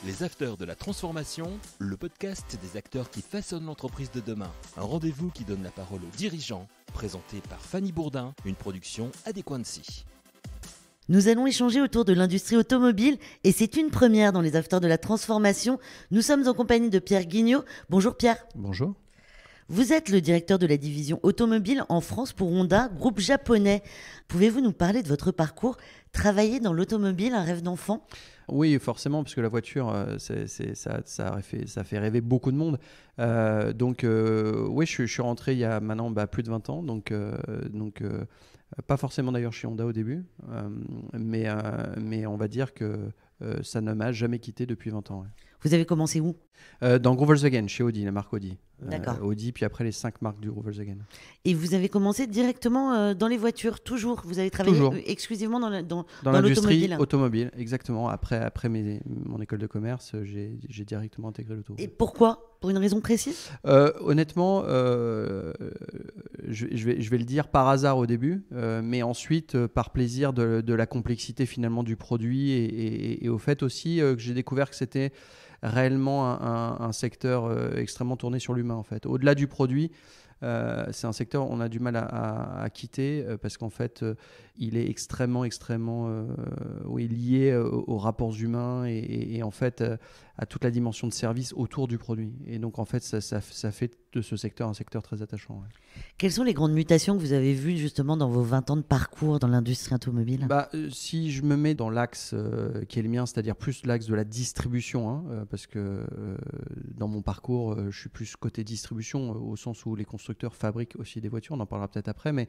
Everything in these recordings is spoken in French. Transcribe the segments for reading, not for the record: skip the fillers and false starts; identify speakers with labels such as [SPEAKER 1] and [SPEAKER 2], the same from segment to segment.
[SPEAKER 1] Les Afters de la Transformation, le podcast des acteurs qui façonnent l'entreprise de demain. Un rendez-vous qui donne la parole aux dirigeants, présenté par Fanny Bourdin, une production Adéquancy.
[SPEAKER 2] Nous allons échanger autour de l'industrie automobile et c'est une première dans les Afters de la Transformation. Nous sommes en compagnie de Pierre Guignot. Bonjour Pierre.
[SPEAKER 3] Bonjour.
[SPEAKER 2] Vous êtes le directeur de la division automobile en France pour Honda, groupe japonais. Pouvez-vous nous parler de votre parcours? Travailler dans l'automobile, un rêve d'enfant?
[SPEAKER 3] Oui, forcément, parce que la voiture, ça fait rêver beaucoup de monde. Oui, je suis rentré il y a maintenant plus de 20 ans, donc pas forcément d'ailleurs chez Honda au début, mais on va dire que ça ne m'a jamais quitté depuis 20 ans. Ouais.
[SPEAKER 2] Vous avez commencé où?
[SPEAKER 3] Dans groupe Volkswagen, chez Audi, la marque Audi.
[SPEAKER 2] D'accord.
[SPEAKER 3] Audi, puis après les 5 marques du groupe Volkswagen.
[SPEAKER 2] Et vous avez commencé directement dans les voitures, toujours? Vous avez travaillé exclusivement dans
[SPEAKER 3] l'industrie
[SPEAKER 2] l'automobile?
[SPEAKER 3] Automobile, exactement. Après mon école de commerce, j'ai directement intégré l'auto.
[SPEAKER 2] Et pourquoi? Pour une raison précise?
[SPEAKER 3] Honnêtement, je vais le dire par hasard au début, mais ensuite par plaisir de la complexité finalement du produit et au fait aussi que j'ai découvert que c'était réellement un secteur extrêmement tourné sur l'humain en fait. Au-delà du produit, c'est un secteur on a du mal à quitter parce qu'en fait il est extrêmement lié aux rapports humains et en fait à toute la dimension de service autour du produit. Et donc en fait ça fait de ce secteur un secteur très attachant. Ouais.
[SPEAKER 2] Quelles sont les grandes mutations que vous avez vues justement dans vos 20 ans de parcours dans l'industrie automobile?
[SPEAKER 3] Si je me mets dans l'axe qui est le mien, c'est-à-dire plus l'axe de la distribution, parce que dans mon parcours, je suis plus côté distribution au sens où les constructeurs fabriquent aussi des voitures, on en parlera peut-être après, mais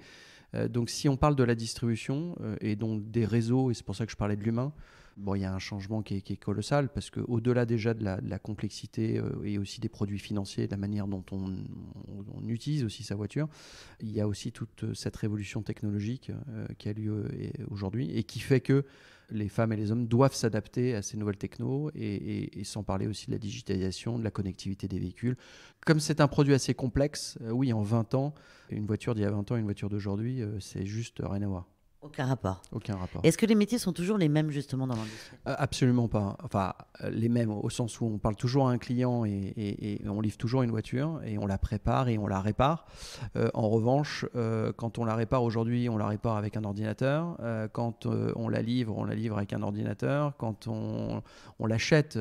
[SPEAKER 3] donc si on parle de la distribution et donc des réseaux, et c'est pour ça que je parlais de l'humain, il y a un changement qui est colossal parce qu'au-delà déjà de la complexité et aussi des produits financiers, de la manière dont on utilise aussi sa voiture, il y a aussi toute cette révolution technologique qui a lieu aujourd'hui et qui fait que les femmes et les hommes doivent s'adapter à ces nouvelles technos et sans parler aussi de la digitalisation, de la connectivité des véhicules. Comme c'est un produit assez complexe, oui, en 20 ans, une voiture d'il y a 20 ans et une voiture d'aujourd'hui, c'est juste rien à voir.
[SPEAKER 2] Aucun rapport.
[SPEAKER 3] Aucun rapport.
[SPEAKER 2] Est-ce que les métiers sont toujours les mêmes justement dans l'industrie?
[SPEAKER 3] Absolument pas. Enfin, les mêmes au sens où on parle toujours à un client et on livre toujours une voiture et on la prépare et on la répare. En revanche, quand on la répare aujourd'hui, on la répare avec un ordinateur. Quand on la livre avec un ordinateur. Quand on l'achète,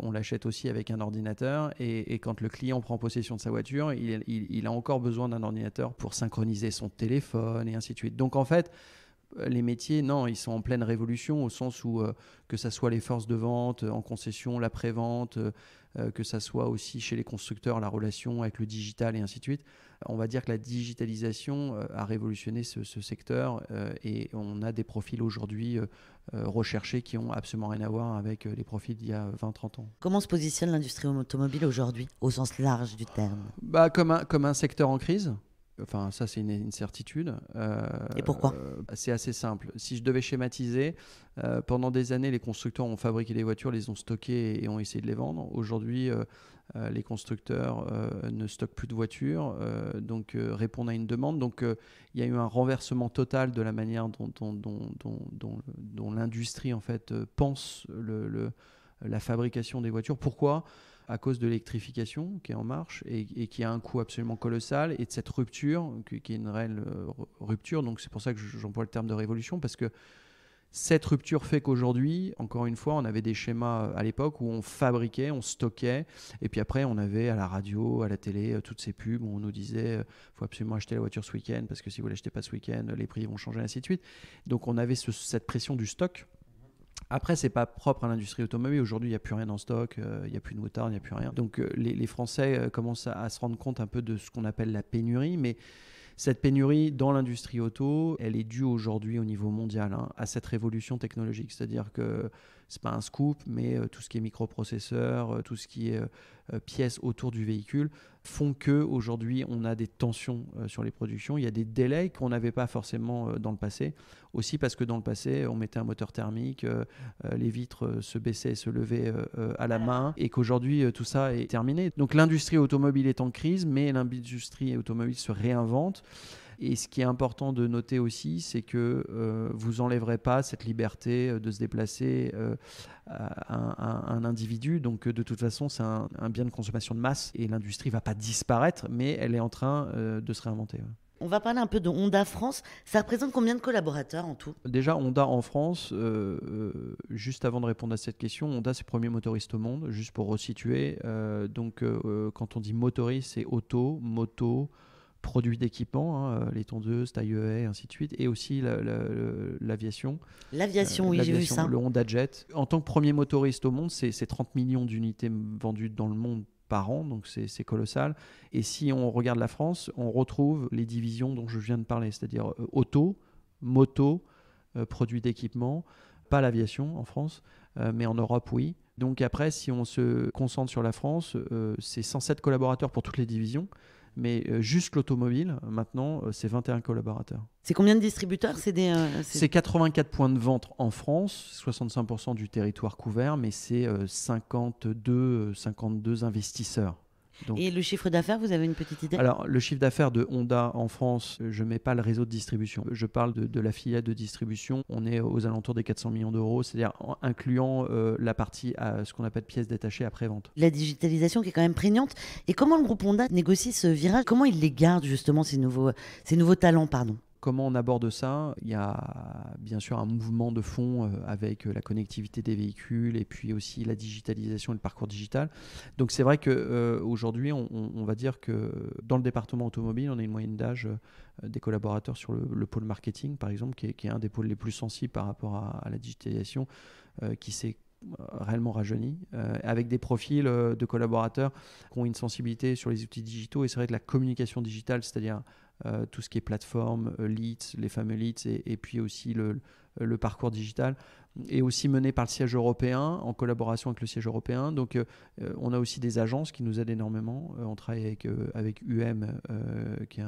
[SPEAKER 3] on l'achète aussi avec un ordinateur. Et quand le client prend possession de sa voiture, il a encore besoin d'un ordinateur pour synchroniser son téléphone et ainsi de suite. Donc en fait, les métiers, non, ils sont en pleine révolution au sens où que ça soit les forces de vente en concession, la prévente, que ça soit aussi chez les constructeurs la relation avec le digital et ainsi de suite. On va dire que la digitalisation a révolutionné ce secteur et on a des profils aujourd'hui recherchés qui n'ont absolument rien à voir avec les profils d'il y a 20-30 ans.
[SPEAKER 2] Comment se positionne l'industrie automobile aujourd'hui, au sens large du terme?
[SPEAKER 3] Comme un secteur en crise. Enfin, ça, c'est une certitude.
[SPEAKER 2] Et pourquoi?
[SPEAKER 3] C'est assez simple. Si je devais schématiser, pendant des années, les constructeurs ont fabriqué des voitures, les ont stockées et ont essayé de les vendre. Aujourd'hui, les constructeurs ne stockent plus de voitures, donc répondent à une demande. Donc, il y a eu un renversement total de la manière dont l'industrie en fait, pense la fabrication des voitures. Pourquoi ? À cause de l'électrification qui est en marche et qui a un coût absolument colossal et de cette rupture qui est une réelle rupture. Donc c'est pour ça que j'emploie le terme de révolution parce que cette rupture fait qu'aujourd'hui, encore une fois, on avait des schémas à l'époque où on fabriquait, on stockait et puis après on avait à la radio, à la télé, toutes ces pubs où on nous disait faut absolument acheter la voiture ce week-end parce que si vous ne l'achetez pas ce week-end, les prix vont changer, ainsi de suite. Donc on avait cette pression du stock. Après, c'est pas propre à l'industrie automobile. Aujourd'hui, il n'y a plus rien en stock, il n'y a plus de moutarde, il n'y a plus rien. Donc, les Français commencent à se rendre compte un peu de ce qu'on appelle la pénurie. Mais cette pénurie dans l'industrie auto, elle est due aujourd'hui au niveau mondial à cette révolution technologique. C'est-à-dire que c'est pas un scoop, mais tout ce qui est microprocesseurs, tout ce qui est pièces autour du véhicule font qu'aujourd'hui, on a des tensions sur les productions. Il y a des délais qu'on n'avait pas forcément dans le passé. Aussi parce que dans le passé, on mettait un moteur thermique, les vitres se baissaient et se levaient à la main et qu'aujourd'hui, tout ça est terminé. Donc l'industrie automobile est en crise, mais l'industrie automobile se réinvente. Et ce qui est important de noter aussi, c'est que vous n'enlèverez pas cette liberté de se déplacer à un individus. Donc, de toute façon, c'est un bien de consommation de masse et l'industrie ne va pas disparaître, mais elle est en train de se réinventer. Ouais.
[SPEAKER 2] On va parler un peu de Honda France. Ça représente combien de collaborateurs en tout ?
[SPEAKER 3] Déjà, Honda en France, juste avant de répondre à cette question, Honda, c'est le premier motoriste au monde, juste pour resituer. Quand on dit motoriste, c'est auto, moto, produits d'équipement, hein, les tondeuses, taille-haie, ainsi de suite, et aussi l'aviation.
[SPEAKER 2] L'aviation, oui, j'ai vu ça.
[SPEAKER 3] Le Honda Jet. En tant que premier motoriste au monde, c'est 30 millions d'unités vendues dans le monde par an, donc c'est colossal. Et si on regarde la France, on retrouve les divisions dont je viens de parler, c'est-à-dire auto, moto, produits d'équipement, pas l'aviation en France, mais en Europe, oui. Donc après, si on se concentre sur la France, c'est 107 collaborateurs pour toutes les divisions, mais juste l'automobile, maintenant, c'est 21 collaborateurs.
[SPEAKER 2] C'est combien de distributeurs ?
[SPEAKER 3] C'est 84 points de vente en France, 65% du territoire couvert, mais c'est 52 investisseurs. Donc,
[SPEAKER 2] et le chiffre d'affaires, vous avez une petite idée ?
[SPEAKER 3] Alors, le chiffre d'affaires de Honda en France, je ne mets pas le réseau de distribution. Je parle de la filiale de distribution. On est aux alentours des 400 millions d'euros, c'est-à-dire incluant la partie ce qu'on appelle pièces détachées après-vente.
[SPEAKER 2] La digitalisation qui est quand même prégnante. Et comment le groupe Honda négocie ce virage ? Comment il les garde justement, ces nouveaux talents, pardon ?
[SPEAKER 3] Comment on aborde ça ? Il y a bien sûr un mouvement de fond avec la connectivité des véhicules et puis aussi la digitalisation et le parcours digital. Donc c'est vrai qu'aujourd'hui, on va dire que dans le département automobile, on a une moyenne d'âge des collaborateurs sur le pôle marketing, par exemple, qui est un des pôles les plus sensibles par rapport à la digitalisation, qui s'est réellement rajeuni, avec des profils de collaborateurs qui ont une sensibilité sur les outils digitaux. Et c'est vrai que la communication digitale, c'est-à-dire tout ce qui est plateforme, leads, les fameux leads, et puis aussi le parcours digital, est aussi mené par le siège européen, en collaboration avec le siège européen. Donc on a aussi des agences qui nous aident énormément. On travaille avec UM, qui est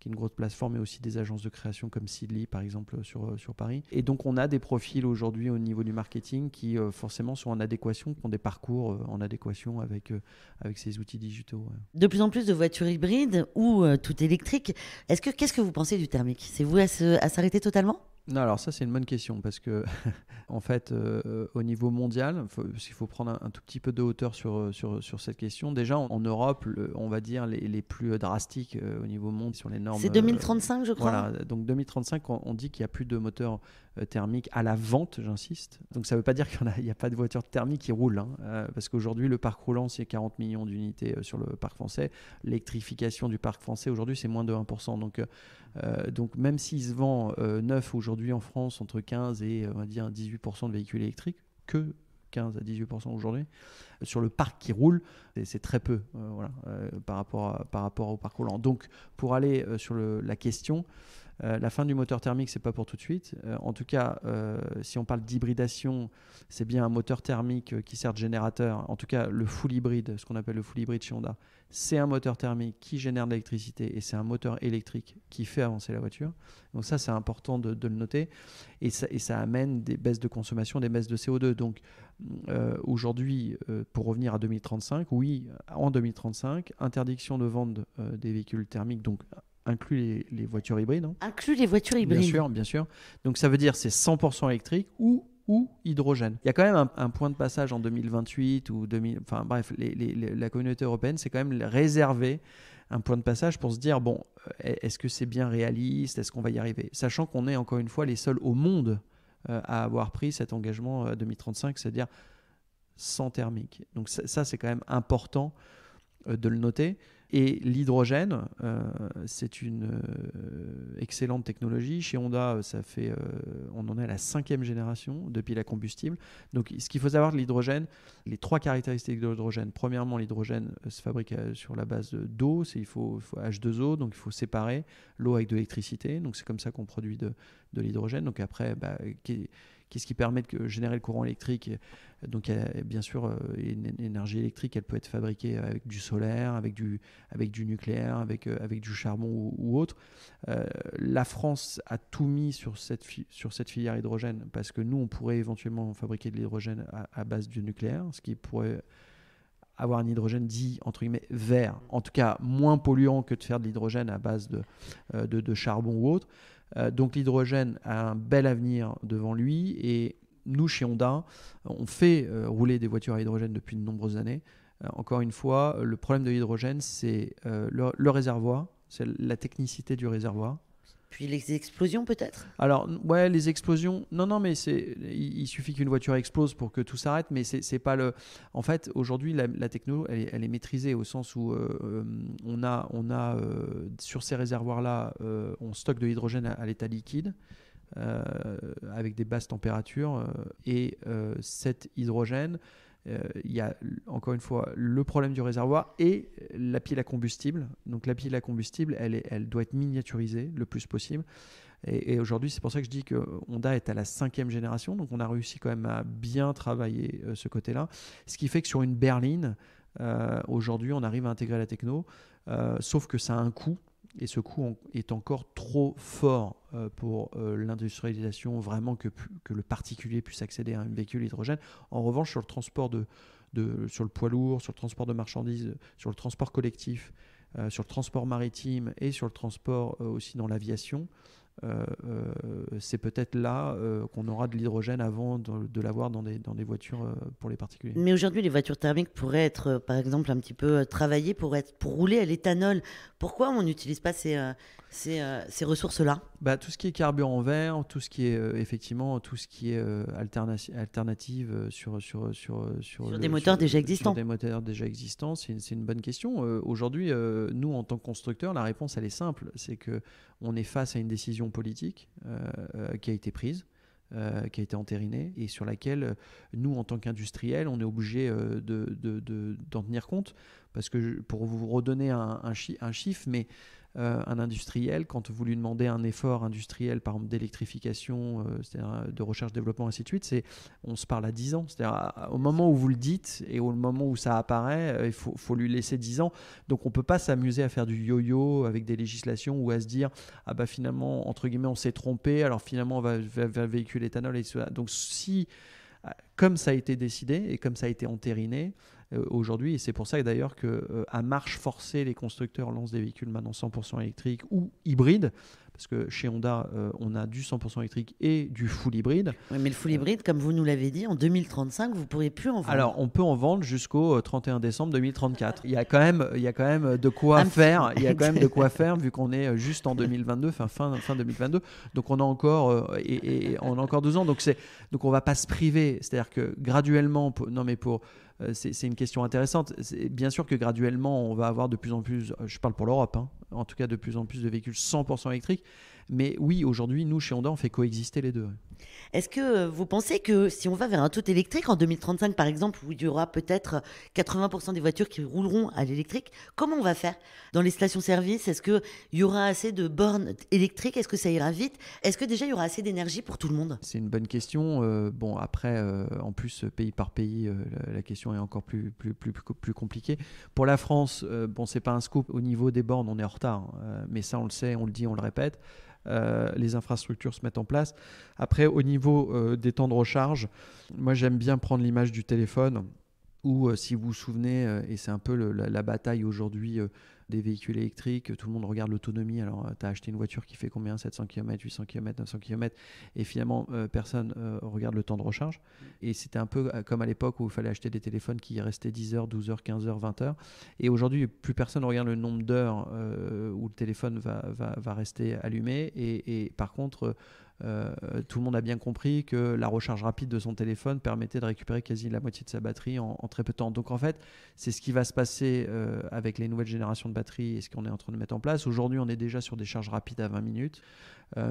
[SPEAKER 3] une grosse plateforme, mais aussi des agences de création comme Seedly, par exemple, sur Paris. Et donc on a des profils aujourd'hui au niveau du marketing qui forcément sont en adéquation, qui ont des parcours en adéquation avec ces outils digitaux. Ouais.
[SPEAKER 2] De plus en plus de voitures hybrides ou tout électrique. Qu'est-ce que vous pensez du thermique ? C'est voué à s'arrêter totalement ?
[SPEAKER 3] Non, alors ça c'est une bonne question parce que en fait au niveau mondial, il faut prendre un tout petit peu de hauteur sur cette question. Déjà en Europe, on va dire les plus drastiques au niveau monde sur les normes.
[SPEAKER 2] C'est 2035 je crois.
[SPEAKER 3] Voilà, donc 2035 on dit qu'il n'y a plus de moteurs thermiques à la vente, j'insiste. Donc ça ne veut pas dire qu'il n'y a pas de voitures thermiques qui roulent, hein, parce qu'aujourd'hui le parc roulant c'est 40 millions d'unités sur le parc français. L'électrification du parc français aujourd'hui c'est moins de 1%. Donc même s'il se vend neuf aujourd'hui en France entre 15 et on va dire 18% de véhicules électriques, que 15 à 18% aujourd'hui, sur le parc qui roule, c'est très peu par rapport au parc roulant. Donc pour aller sur la question, la fin du moteur thermique, c'est pas pour tout de suite. En tout cas, si on parle d'hybridation, c'est bien un moteur thermique qui sert de générateur. En tout cas, le full hybride, ce qu'on appelle le full hybride chez Honda, c'est un moteur thermique qui génère de l'électricité et c'est un moteur électrique qui fait avancer la voiture. Donc ça, c'est important de le noter. Et ça amène des baisses de consommation, des baisses de CO2. Donc aujourd'hui, pour revenir à 2035, oui, en 2035, interdiction de vente des véhicules thermiques, donc inclut les voitures hybrides. Hein.
[SPEAKER 2] Inclut les voitures hybrides.
[SPEAKER 3] Bien sûr. Donc ça veut dire c'est 100% électrique ou hydrogène. Il y a quand même un point de passage en 2028 ou 2000. Enfin bref, la communauté européenne s'est quand même réservé un point de passage pour se dire bon, est-ce que c'est bien réaliste ? Est-ce qu'on va y arriver ? Sachant qu'on est encore une fois les seuls au monde à avoir pris cet engagement à 2035, c'est-à-dire sans thermique. Donc ça c'est quand même important de le noter. Et l'hydrogène, c'est une excellente technologie. Chez Honda, on en est à la 5e génération depuis la combustible. Donc, ce qu'il faut savoir de l'hydrogène, les 3 caractéristiques de l'hydrogène. Premièrement, l'hydrogène se fabrique sur la base d'eau. Il faut H2O, donc il faut séparer l'eau avec de l'électricité. Donc, c'est comme ça qu'on produit de l'hydrogène. Donc, après, qu'est-ce qui permet de générer le courant électrique ? Donc, bien sûr, une énergie électrique, elle peut être fabriquée avec du solaire, avec du nucléaire, avec du charbon ou autre. La France a tout mis sur cette filière hydrogène parce que nous, on pourrait éventuellement fabriquer de l'hydrogène à base du nucléaire, ce qui pourrait avoir un hydrogène dit, entre guillemets, vert. En tout cas, moins polluant que de faire de l'hydrogène à base de charbon ou autre. Donc l'hydrogène a un bel avenir devant lui et nous, chez Honda, on fait rouler des voitures à hydrogène depuis de nombreuses années. Encore une fois, le problème de l'hydrogène, c'est le réservoir, c'est la technicité du réservoir.
[SPEAKER 2] Puis les explosions peut-être?
[SPEAKER 3] Alors, ouais, les explosions. Non, mais il suffit qu'une voiture explose pour que tout s'arrête, mais c'est pas le. En fait, aujourd'hui, la techno, elle est maîtrisée au sens où on a sur ces réservoirs-là, on stocke de l'hydrogène à l'état liquide. Avec des basses températures et cet hydrogène, il y a encore une fois le problème du réservoir et la pile à combustible. Donc la pile à combustible, elle doit être miniaturisée le plus possible. Et aujourd'hui, c'est pour ça que je dis que Honda est à la 5e génération. Donc on a réussi quand même à bien travailler ce côté-là. Ce qui fait que sur une berline, aujourd'hui, on arrive à intégrer la techno, sauf que ça a un coût. Et ce coût est encore trop fort pour l'industrialisation, vraiment que le particulier puisse accéder à un véhicule hydrogène. En revanche, sur le transport sur le poids lourd, sur le transport de marchandises, sur le transport collectif, sur le transport maritime et sur le transport aussi dans l'aviation, c'est peut-être là qu'on aura de l'hydrogène avant de l'avoir dans des voitures pour les particuliers.
[SPEAKER 2] Mais aujourd'hui, les voitures thermiques pourraient être, par exemple, un petit peu travaillées pour rouler à l'éthanol. Pourquoi on n'utilise pas ces ressources-là?
[SPEAKER 3] Tout ce qui est carburant vert, tout ce qui est effectivement, tout ce qui est alternative sur
[SPEAKER 2] des moteurs déjà existants.
[SPEAKER 3] Sur des moteurs déjà existants, c'est une bonne question. Aujourd'hui, nous, en tant que constructeurs, la réponse, elle est simple. C'est qu'on est face à une décision politique qui a été prise, qui a été entérinée et sur laquelle nous, en tant qu'industriels, on est obligé d'en tenir compte. Parce que pour vous redonner un chiffre, mais un industriel, quand vous lui demandez un effort industriel, par exemple d'électrification, c'est-à-dire de recherche, développement, ainsi de suite, on se parle à 10 ans. C'est-à-dire au moment où vous le dites et au moment où ça apparaît, il faut lui laisser 10 ans. Donc on ne peut pas s'amuser à faire du yo-yo avec des législations ou à se dire finalement, entre guillemets, on s'est trompé, alors finalement on va véhicule éthanol et cela. Donc comme ça a été décidé et comme ça a été entériné, aujourd'hui, et c'est pour ça d'ailleurs qu'à marche forcée, les constructeurs lancent des véhicules maintenant 100% électriques ou hybrides, parce que chez Honda, on a du 100% électrique et du full hybride.
[SPEAKER 2] Oui, mais le full hybride, comme vous nous l'avez dit, en 2035, vous ne pourrez plus en vendre.
[SPEAKER 3] Alors, on peut en vendre jusqu'au 31 décembre 2034. Il y a quand même de quoi faire. Il y a quand même de quoi faire, vu qu'on est juste en 2022, fin 2022. Donc, on a encore, on a encore 2 ans. Donc, on ne va pas se priver. C'est-à-dire que graduellement, c'est une question intéressante. Bien sûr que graduellement, on va avoir de plus en plus, je parle pour l'Europe, en tout cas de plus en plus de véhicules 100% électriques. Mais oui, aujourd'hui, nous, chez Honda, on fait coexister les deux.
[SPEAKER 2] Est-ce que vous pensez que si on va vers un tout électrique en 2035, par exemple, où il y aura peut-être 80% des voitures qui rouleront à l'électrique, comment on va faire dans les stations-service? Est-ce qu'il y aura assez de bornes électriques? Est-ce que ça ira vite? Est-ce que déjà, il y aura assez d'énergie pour tout le monde?
[SPEAKER 3] C'est une bonne question. Après, en plus, pays par pays, la question est encore plus compliquée. Pour la France, c'est pas un scoop. Au niveau des bornes, on est en retard. Mais ça, on le sait, on le dit, on le répète. Les infrastructures se mettent en place. Après, au niveau des temps de recharge, moi j'aime bien prendre l'image du téléphone où, si vous vous souvenez, et c'est un peu la bataille aujourd'hui des véhicules électriques, tout le monde regarde l'autonomie. Alors, tu as acheté une voiture qui fait combien? 700 km, 800 km, 900 km, et finalement, personne regarde le temps de recharge. Et c'était un peu comme à l'époque où il fallait acheter des téléphones qui restaient 10 heures, 12 heures, 15 heures, 20 heures. Et aujourd'hui, plus personne ne regarde le nombre d'heures où le téléphone va rester allumé. Et par contre, tout le monde a bien compris que la recharge rapide de son téléphone permettait de récupérer quasi la moitié de sa batterie en très peu de temps. Donc en fait, c'est ce qui va se passer avec les nouvelles générations de batteries et ce qu'on est en train de mettre en place. Aujourd'hui, on est déjà sur des charges rapides à 20 minutes,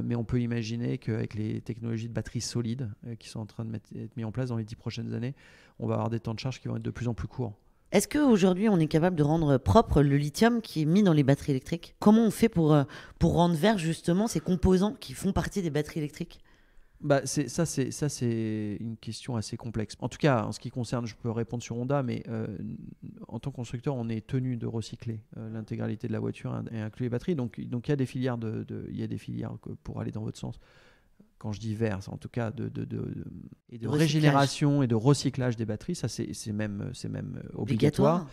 [SPEAKER 3] mais on peut imaginer qu'avec les technologies de batteries solides qui sont en train d'être mises en place dans les 10 prochaines années, on va avoir des temps de charge qui vont être de plus en plus courts.
[SPEAKER 2] Est-ce qu'aujourd'hui, on est capable de rendre propre le lithium qui est mis dans les batteries électriques? Comment on fait pour rendre vert justement ces composants qui font partie des batteries électriques?
[SPEAKER 3] C'est une question assez complexe. En tout cas, en ce qui concerne, je peux répondre sur Honda, mais en tant que constructeur, on est tenu de recycler l'intégralité de la voiture et inclure les batteries. Donc il y a des filières, il y a des filières pour aller dans votre sens. quand je dis vert, c'est en tout cas de
[SPEAKER 2] Recyclage.
[SPEAKER 3] régénération et de recyclage des batteries, ça c'est même obligatoire.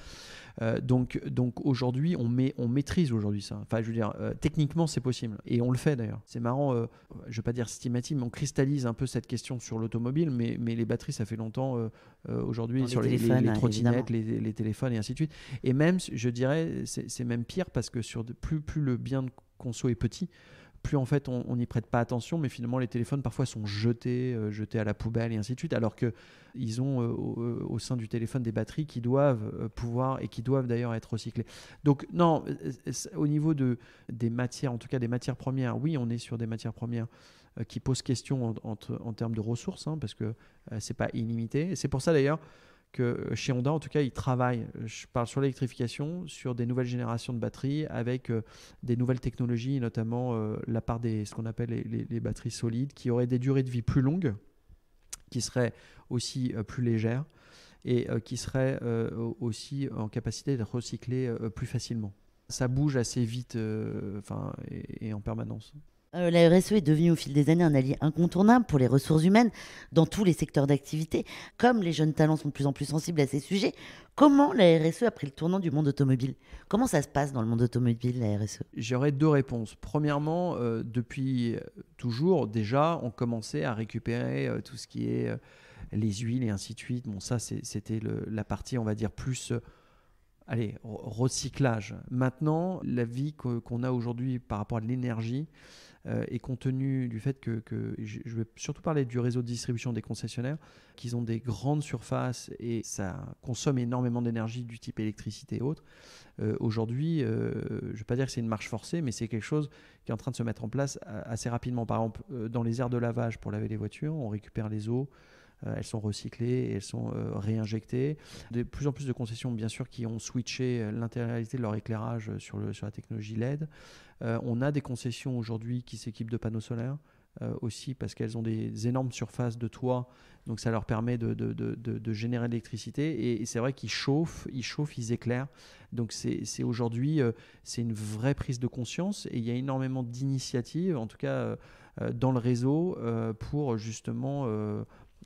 [SPEAKER 3] Donc aujourd'hui, on maîtrise aujourd'hui ça. Enfin, je veux dire, techniquement, c'est possible. Et on le fait d'ailleurs. C'est marrant, je ne vais pas dire systématique, mais on cristallise un peu cette question sur l'automobile. Mais les batteries, ça fait longtemps aujourd'hui sur les trottinettes, les téléphones et ainsi de suite. Et même, je dirais, c'est même pire parce que plus le bien de conso est petit, plus en fait on n'y prête pas attention, mais finalement les téléphones parfois sont jetés à la poubelle et ainsi de suite, alors qu'ils ont au sein du téléphone des batteries qui doivent pouvoir et qui doivent d'ailleurs être recyclées. Donc non, au niveau des matières, en tout cas des matières premières, oui, on est sur des matières premières qui posent question en termes de ressources, hein, parce que c'est pas illimité. Et c'est pour ça d'ailleurs que chez Honda, en tout cas, ils travaillent, je parle sur l'électrification, sur des nouvelles générations de batteries avec des nouvelles technologies, notamment la part ce qu'on appelle les batteries solides, qui auraient des durées de vie plus longues, qui seraient aussi plus légères et qui seraient aussi en capacité d'être recyclées plus facilement. Ça bouge assez vite et en permanence.
[SPEAKER 2] La RSE est devenue au fil des années un allié incontournable pour les ressources humaines dans tous les secteurs d'activité. Comme les jeunes talents sont de plus en plus sensibles à ces sujets, comment la RSE a pris le tournant du monde automobile ? Comment ça se passe dans le monde automobile, la RSE ?
[SPEAKER 3] J'aurais 2 réponses. Premièrement, depuis toujours, déjà, on commençait à récupérer tout ce qui est les huiles et ainsi de suite. Bon, ça, c'était la partie, on va dire, plus... recyclage. Maintenant, la vie qu'on a aujourd'hui par rapport à l'énergie et compte tenu du fait que je vais surtout parler du réseau de distribution des concessionnaires, qu'ils ont des grandes surfaces et ça consomme énormément d'énergie du type électricité et autres. Aujourd'hui, je ne vais pas dire que c'est une marche forcée, mais c'est quelque chose qui est en train de se mettre en place assez rapidement. Par exemple, dans les aires de lavage pour laver les voitures, on récupère les eaux. Elles sont recyclées et elles sont réinjectées. De plus en plus de concessions, bien sûr, qui ont switché l'intégralité de leur éclairage sur la technologie LED. On a des concessions aujourd'hui qui s'équipent de panneaux solaires aussi parce qu'elles ont des énormes surfaces de toit. Donc ça leur permet de générer de l'électricité. Et c'est vrai qu'ils chauffent, ils éclairent. Donc c'est aujourd'hui, c'est une vraie prise de conscience. Et il y a énormément d'initiatives, en tout cas dans le réseau, pour justement...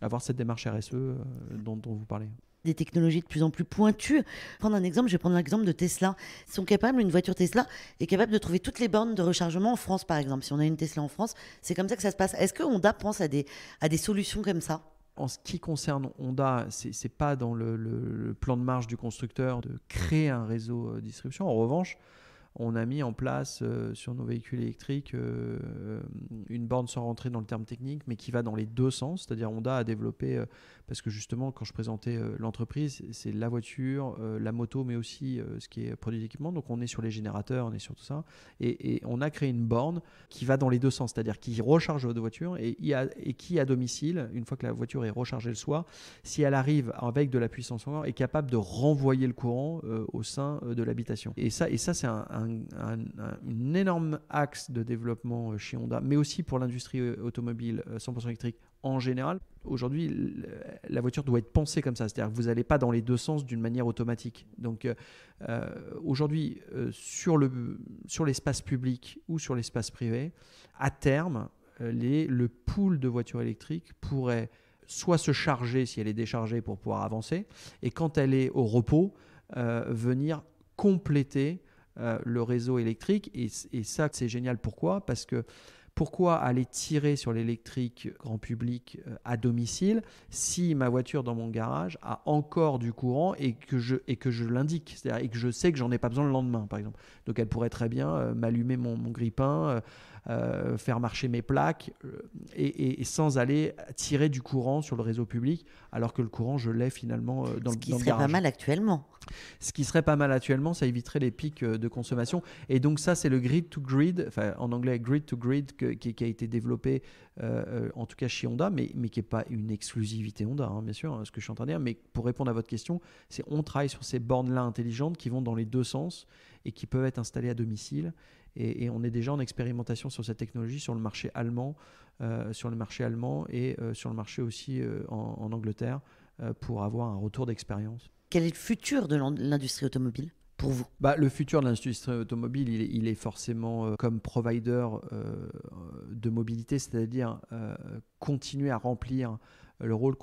[SPEAKER 3] avoir cette démarche RSE dont vous parlez.
[SPEAKER 2] Des technologies de plus en plus pointues. Je vais prendre l'exemple de Tesla. Une voiture Tesla est capable de trouver toutes les bornes de rechargement en France, par exemple. Si on a une Tesla en France, c'est comme ça que ça se passe. Est-ce que Honda pense à des solutions comme ça ?
[SPEAKER 3] En ce qui concerne Honda, c'est pas dans le plan de marche du constructeur de créer un réseau de distribution. En revanche, on a mis en place sur nos véhicules électriques une borne sans rentrer dans le terme technique, mais qui va dans les 2 sens. C'est-à-dire Honda a développé, parce que justement quand je présentais l'entreprise, c'est la voiture, la moto, mais aussi ce qui est produit d'équipement. Donc on est sur les générateurs, on est sur tout ça. Et on a créé une borne qui va dans les 2 sens, c'est-à-dire qui recharge votre voiture et qui à domicile, une fois que la voiture est rechargée le soir, si elle arrive avec de la puissance encore, est capable de renvoyer le courant au sein de l'habitation. Et ça c'est un énorme axe de développement chez Honda, mais aussi pour l'industrie automobile 100% électrique en général. Aujourd'hui, la voiture doit être pensée comme ça, c'est-à-dire que vous n'allez pas dans les 2 sens d'une manière automatique. Donc aujourd'hui, sur l'espace public ou sur l'espace privé, à terme, le pool de voitures électriques pourrait soit se charger si elle est déchargée pour pouvoir avancer, et quand elle est au repos, venir compléter le réseau électrique. Et ça, c'est génial. Pourquoi ? Parce que pourquoi aller tirer sur l'électrique grand public à domicile si ma voiture dans mon garage a encore du courant et que je l'indique, c'est-à-dire et que je sais que j'en ai pas besoin le lendemain, par exemple. Donc elle pourrait très bien m'allumer mon grille-pain, faire marcher mes plaques et sans aller tirer du courant sur le réseau public, alors que le courant, je l'ai finalement dans le garage.
[SPEAKER 2] Ce qui serait pas mal actuellement.
[SPEAKER 3] Ce qui serait pas mal actuellement, ça éviterait les pics de consommation. Et donc ça, c'est le grid to grid, enfin en anglais grid to grid, qui a été développé en tout cas chez Honda, mais qui n'est pas une exclusivité Honda, hein, bien sûr, ce que je suis en train de dire. Mais pour répondre à votre question, c'est on travaille sur ces bornes-là intelligentes qui vont dans les 2 sens et qui peuvent être installées à domicile. Et on est déjà en expérimentation sur cette technologie sur le marché allemand, et sur le marché aussi en Angleterre pour avoir un retour d'expérience.
[SPEAKER 2] Quel est le futur de l'industrie automobile ? pour vous?
[SPEAKER 3] Le futur de l'industrie automobile, il est forcément comme provider de mobilité, c'est-à-dire continuer à remplir le rôle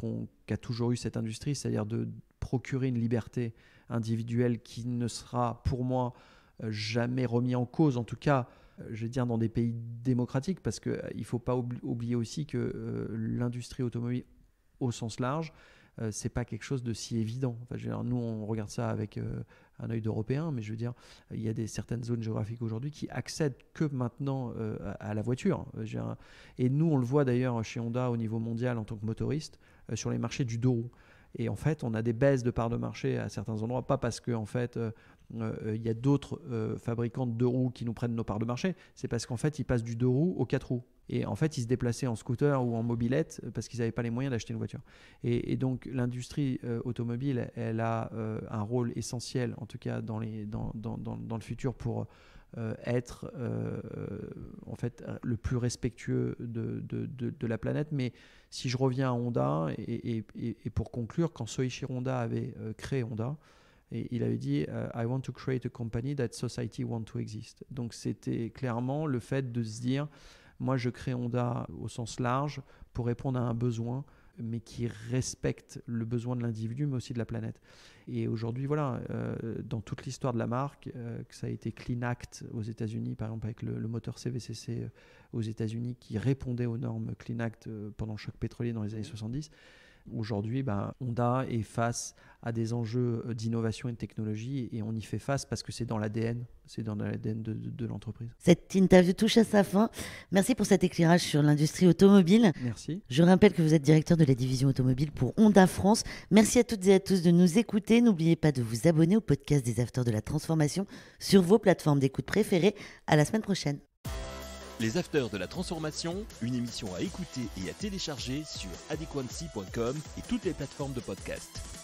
[SPEAKER 3] qu'a toujours eu cette industrie, c'est-à-dire de procurer une liberté individuelle qui ne sera pour moi jamais remis en cause, en tout cas je vais dire dans des pays démocratiques, parce qu'il ne faut pas oublier aussi que l'industrie automobile au sens large, c'est pas quelque chose de si évident. Enfin, je veux dire, nous on regarde ça avec un œil d'Européen, mais je veux dire, il y a certaines zones géographiques aujourd'hui qui accèdent que maintenant à la voiture. Et nous on le voit d'ailleurs chez Honda au niveau mondial en tant que motoriste sur les marchés du deux roues. Et en fait, on a des baisses de parts de marché à certains endroits, pas parce que en fait, y a d'autres fabricants de deux roues qui nous prennent nos parts de marché, c'est parce qu'en fait, ils passent du deux roues au quatre roues. Et en fait, ils se déplaçaient en scooter ou en mobilette parce qu'ils n'avaient pas les moyens d'acheter une voiture. Et donc, l'industrie automobile, elle a un rôle essentiel, en tout cas dans le futur, pour être en fait le plus respectueux de la planète. Mais si je reviens à Honda, et pour conclure, quand Soichiro Honda avait créé Honda, et il avait dit I want to create a company that society want to exist. Donc c'était clairement le fait de se dire moi je crée Honda au sens large pour répondre à un besoin, mais qui respecte le besoin de l'individu, mais aussi de la planète. Et aujourd'hui, voilà, dans toute l'histoire de la marque, que ça a été Clean Act aux États-Unis, par exemple avec le moteur CVCC aux États-Unis, qui répondait aux normes Clean Act pendant le choc pétrolier dans les années 70. Aujourd'hui, Honda est face à des enjeux d'innovation et de technologie, et on y fait face parce que c'est dans l'ADN, de l'entreprise.
[SPEAKER 2] Cette interview touche à sa fin. Merci pour cet éclairage sur l'industrie automobile.
[SPEAKER 3] Merci.
[SPEAKER 2] Je rappelle que vous êtes directeur de la division automobile pour Honda France. Merci à toutes et à tous de nous écouter. N'oubliez pas de vous abonner au podcast des Acteurs de la Transformation sur vos plateformes d'écoute préférées. À la semaine prochaine.
[SPEAKER 1] Les Afters de la Transformation, une émission à écouter et à télécharger sur adequancy.com et toutes les plateformes de podcast.